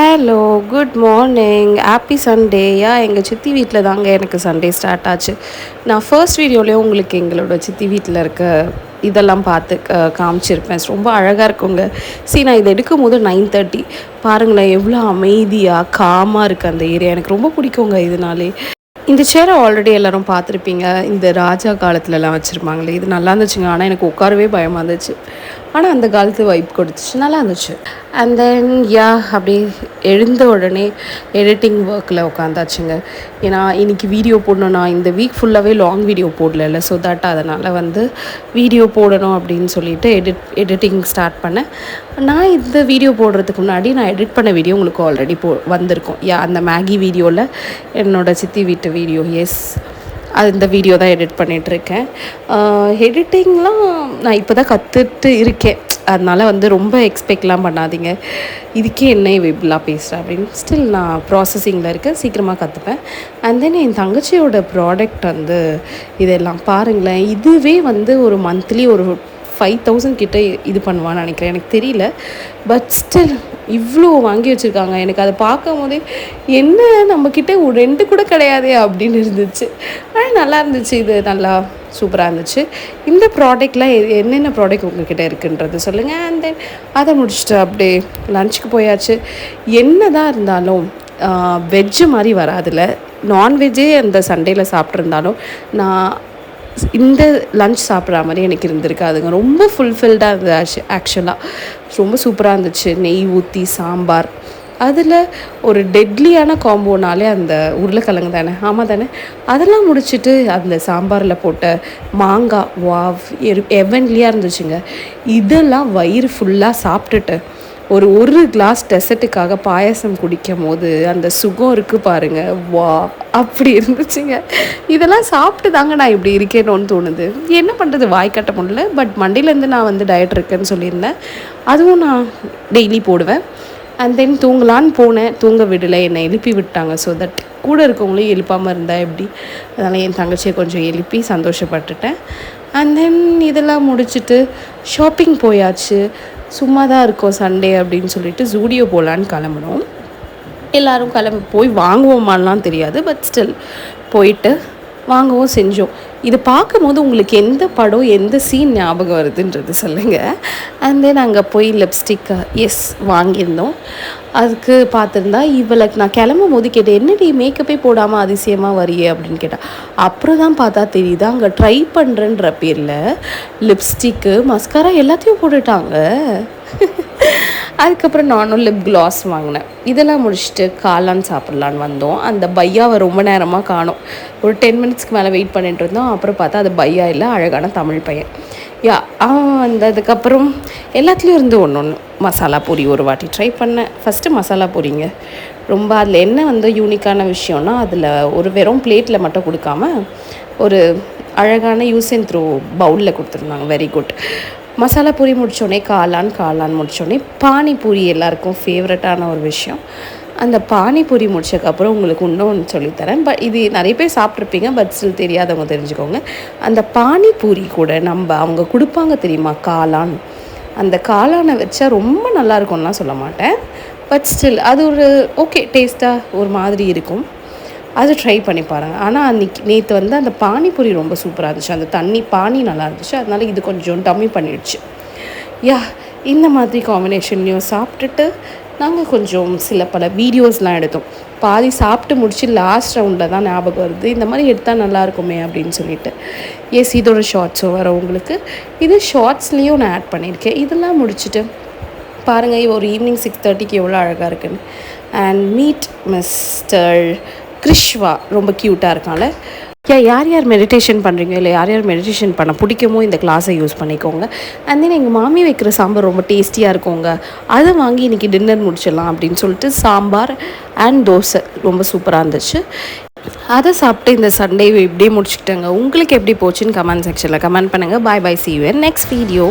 Hello, good morning, happy Sunday. எங்கள் சித்தி வீட்டில் தாங்க எனக்கு சண்டே ஸ்டார்ட் ஆச்சு. நான் ஃபர்ஸ்ட் வீடியோலேயே உங்களுக்கு எங்களோட சித்தி வீட்டில் இருக்க இதெல்லாம் பார்த்து காமிச்சிருப்பேன். ரொம்ப அழகாக இருக்குங்க. சரி, நான் இதை எடுக்கும் போது 9:30 பாருங்களேன், எவ்வளோ அமைதியாக காமாக இருக்குது அந்த ஏரியா. எனக்கு ரொம்ப பிடிக்குங்க இதனாலே. இந்த சேரை ஆல்ரெடி எல்லோரும் பார்த்துருப்பீங்க. இந்த ராஜா காலத்துலலாம் வச்சுருப்பாங்களே, இது நல்லா இருந்துச்சுங்க. ஆனால் எனக்கு உட்காரவே பயமாக இருந்துச்சு. ஆனால் அந்த காலத்து வைப் கொடுத்துச்சு, நல்லா இருந்துச்சு. அண்ட் தென் அப்படியே எழுந்த உடனே எடிட்டிங் ஒர்க்கில் உட்காந்தாச்சுங்க. ஏன்னா இன்றைக்கி வீடியோ போடணும்னா இந்த வீக் ஃபுல்லாகவே லாங் வீடியோ போடல, ஸோ தட் அதனால் வீடியோ போடணும் அப்படின்னு சொல்லிட்டு எடிட்டிங் ஸ்டார்ட் பண்ணேன். நான் இந்த வீடியோ போடுறதுக்கு முன்னாடி நான் எடிட் பண்ண வீடியோ உங்களுக்கு ஆல்ரெடி வந்திருக்கும். அந்த மேகி வீடியோவில் என்னோடய சித்தி வீட்டு வீடியோ. இந்த வீடியோ தான் எடிட் பண்ணிகிட்ருக்கேன். எடிட்டிங்லாம் நான் இப்போ தான் கற்றுட்டு இருக்கேன். அதனால் ரொம்ப எக்ஸ்பெக்ட்லாம் பண்ணாதீங்க, இதுக்கே என்ன இப்படிலாம் பேசுகிறேன் அப்படின்னு. ஸ்டில் நான் ப்ராசஸிங்கில் இருக்கேன், சீக்கிரமாக கற்றுப்பேன். அண்ட் தென் என் தங்கச்சியோட ப்ராடக்ட் இதெல்லாம் பாருங்களேன். இதுவே ஒரு மந்த்லி ஒரு 5,000 கிட்ட இது பண்ணுவான்னு நினைக்கிறேன், எனக்கு தெரியல. பட் ஸ்டில் இவ்வளோ வாங்கி வச்சுருக்காங்க. எனக்கு அதை பார்க்கும் போதே என்ன நம்மக்கிட்ட 2 கூட கிடையாதே அப்படின்னு இருந்துச்சு. ஆனால் நல்லா இருந்துச்சு, இது நல்லா சூப்பராக இருந்துச்சு. இந்த ப்ராடக்டில் என்னென்ன ப்ராடக்ட் உங்கள்கிட்ட இருக்குன்றது சொல்லுங்கள். அண்ட் தென் அதை முடிச்சுட்டு அப்படியே லஞ்சுக்கு போயாச்சு. என்ன தான் இருந்தாலும் வெஜ்ஜு மாதிரி வராதில்ல, நான்வெஜ்ஜே அந்த சண்டேயில் சாப்பிட்ருந்தாலும் நான் இந்த லன்ச் சாப்பிட்ற மாதிரி எனக்கு இருந்திருக்காதுங்க. ரொம்ப ஃபுல்ஃபில்டாக இருந்தது. ஆக்சுவலாக ரொம்ப சூப்பராக இருந்துச்சு. நெய் ஊற்றி சாம்பார், அதில் ஒரு டெட்லியான காம்போனாலே அந்த உருளைக்கிழங்கு தானே, ஆமாம் தானே, அதெல்லாம் முடிச்சுட்டு அந்த சாம்பாரில் போட்ட மாங்காய் வாவ் எவன்லியாக இருந்துச்சுங்க. இதெல்லாம் வயிறு ஃபுல்லாக சாப்பிட்டுட்டு ஒரு கிளாஸ் டெசர்ட்டுக்காக பாயசம் குடிக்கும் போது அந்த சுகம் இருக்குது பாருங்கள், வா அப்படி இருந்துச்சுங்க. இதெல்லாம் சாப்பிட்டு தாங்க நான் இப்படி இருக்கேனோன்னு தோணுது. என்ன பண்ணுறது, வாய் கட்ட முடியல. பட் மண்டேலேருந்து நான் டயட் இருக்கேன்னு சொல்லியிருந்தேன், அதுவும் நான் டெய்லி போடுவேன். அண்ட் தென் தூங்கலான்னு போனேன், தூங்க விடலை, என்னை எழுப்பி விட்டாங்க. ஸோ தட் கூட இருக்கவங்களையும் எழுப்பாமல் இருந்தால் எப்படி, அதனால் என் தங்கச்சியை கொஞ்சம் எழுப்பி சந்தோஷப்பட்டுட்டேன். அண்ட் தென் இதெல்லாம் முடிச்சுட்டு ஷாப்பிங் போயாச்சு. சும்மா தான் இருக்கோம் சண்டே அப்படின்னு சொல்லிட்டு ஜூடியோ போகலான்னு கிளம்புனோம். எல்லோரும் போய் வாங்குவோமாலாம் தெரியாது, பட் ஸ்டில் போயிட்டு வாங்கவும் செஞ்சோம். இது பார்க்கும்போது உங்களுக்கு எந்த படம் எந்த சீன் ஞாபகம் வருதுன்றது சொல்லுங்கள். அண்ட் தென் அங்கே போய் லிப்ஸ்டிக் வாங்கியிருந்தோம். அதுக்கு பார்த்துருந்தா இவளுக்கு நான் கிளம்பும் போது கேட்டேன், என்னடி மேக்கப்பே போடாமல் அதிசயமாக வரியே அப்படின்னு கேட்டால். அப்புறம் தான் பார்த்தா தெரியுது, அங்கே ட்ரை பண்ணுறன்ற பேரில் லிப்ஸ்டிக்கு மஸ்காரா எல்லாத்தையும் போட்டுட்டாங்க. அதுக்கப்புறம் நானும் லிப் கிளாஸ் வாங்கினேன். இதெல்லாம் முடிச்சுட்டு காளான் சாப்பிட்லான்னு வந்தோம். அந்த பையாவை ரொம்ப நேரமாக காணோம். ஒரு 10 மினிட்ஸ்க்கு மேலே வெயிட் பண்ணிட்டு இருந்தோம். அப்புறம் பார்த்தா அது பையா இல்லை, அழகான தமிழ் பையன். அதுக்கப்புறம் எல்லாத்துலேயும் இருந்து ஒன்று மசாலா பூரி ஒரு வாட்டி ட்ரை பண்ணேன். ஃபஸ்ட்டு மசாலா பூரிங்க, ரொம்ப அதில் என்ன யூனிக்கான விஷயம்னா, அதில் ஒரு வெறும் பிளேட்டில் மட்டும் கொடுக்காம ஒரு அழகான யூஸ் அண்ட் த்ரோ பவுலில் கொடுத்துருந்தாங்க. Very good. மசாலா பூரி முடித்தோடனே காளான் முடித்தோடனே பானிபூரி எல்லாருக்கும் ஃபேவரட்டான ஒரு விஷயம். அந்த பானிபூரி முடிச்சதுக்கப்புறம் உங்களுக்கு இன்னொன்று சொல்லித்தரேன். பட் இது நிறைய பேர் சாப்பிட்ருப்பீங்க, பட் ஸ்டில் தெரியாதவங்க தெரிஞ்சுக்கோங்க. அந்த பானிபூரி கூட அவங்க கொடுப்பாங்க தெரியுமா காளான், அந்த காளானை வச்சா ரொம்ப நல்லாயிருக்கும்லாம் சொல்ல மாட்டேன், பட் ஸ்டில் அது ஒரு ஓகே டேஸ்ட்டாக ஒரு மாதிரி இருக்கும். அது ட்ரை பண்ணி பாருங்கள். ஆனால் நேற்று அந்த பானிபூரி ரொம்ப சூப்பராக இருந்துச்சு. அந்த பானி நல்லா இருந்துச்சு, அதனால் இது கொஞ்சம் டம்மி பண்ணிடுச்சு. இந்த மாதிரி காம்பினேஷன்லையும் சாப்பிட்டுட்டு நாங்கள் கொஞ்சம் பல வீடியோஸ்லாம் எடுத்தோம். பாதி சாப்பிட்டு முடிச்சு லாஸ்ட் ரவுண்டில் தான் ஞாபகம் வருது, இந்த மாதிரி எடுத்தால் நல்லாயிருக்குமே அப்படின்னு சொல்லிட்டு. இதோட ஷார்ட்ஸும் வர உங்களுக்கு, இது ஷார்ட்ஸ்லேயும் நான் ஆட் பண்ணியிருக்கேன். இதெல்லாம் முடிச்சுட்டு பாருங்கள், ஒரு ஈவினிங் 6:30க்கு எவ்வளோ அழகாக இருக்குன்னு. அண்ட் மீட் மிஸ்டர் கிருஷ்வா, ரொம்ப க்யூட்டாக இருக்கான்ல. யார் மெடிடேஷன் பண்ணுறீங்க, இல்லை யார் மெடிடேஷன் பண்ண பிடிக்குமோ இந்த கிளாஸை யூஸ் பண்ணிக்கோங்க. அண்ட் தென் எங்கள் மாமி வைக்கிற சாம்பார் ரொம்ப டேஸ்டியாக இருக்குங்க, அதை வாங்கி இன்றைக்கி டின்னர் முடிச்சிடலாம் அப்படின்னு சொல்லிட்டு சாம்பார் அண்ட் தோசை ரொம்ப சூப்பராக இருந்துச்சு. அதை சாப்பிட்டு இந்த சண்டே இப்படியே முடிச்சுக்கிட்டாங்க. உங்களுக்கு எப்படி போச்சுன்னு கமெண்ட் செக்ஷனில் கமெண்ட் பண்ணுங்கள். பாய், see you in next video.